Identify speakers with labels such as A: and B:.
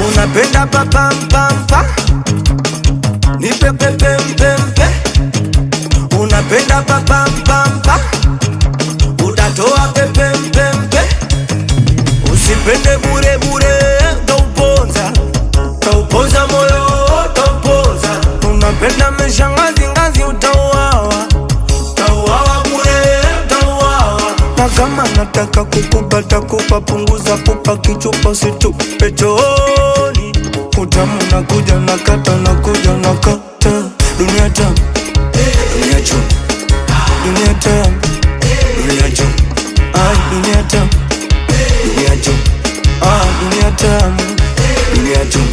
A: Unapenda papampampa, nipe pepempempe. Unapenda papampampa, utatoa pepempempe. Usipende bure bure, tauponza moyo, tauponza. Unapenda meshangazi ngazi, utauawa bure, utauawa. Na kama nataka kukupata kupa, punguza pupa, kichupa situpe chooni. Utamu nakuja nakata, nakuja nakata. Dunia tamu, dunia chum, dunia tamu, dunia chum. Ay, dunia tamu, dunia chum. Ah, dunia tamu, dunia chum.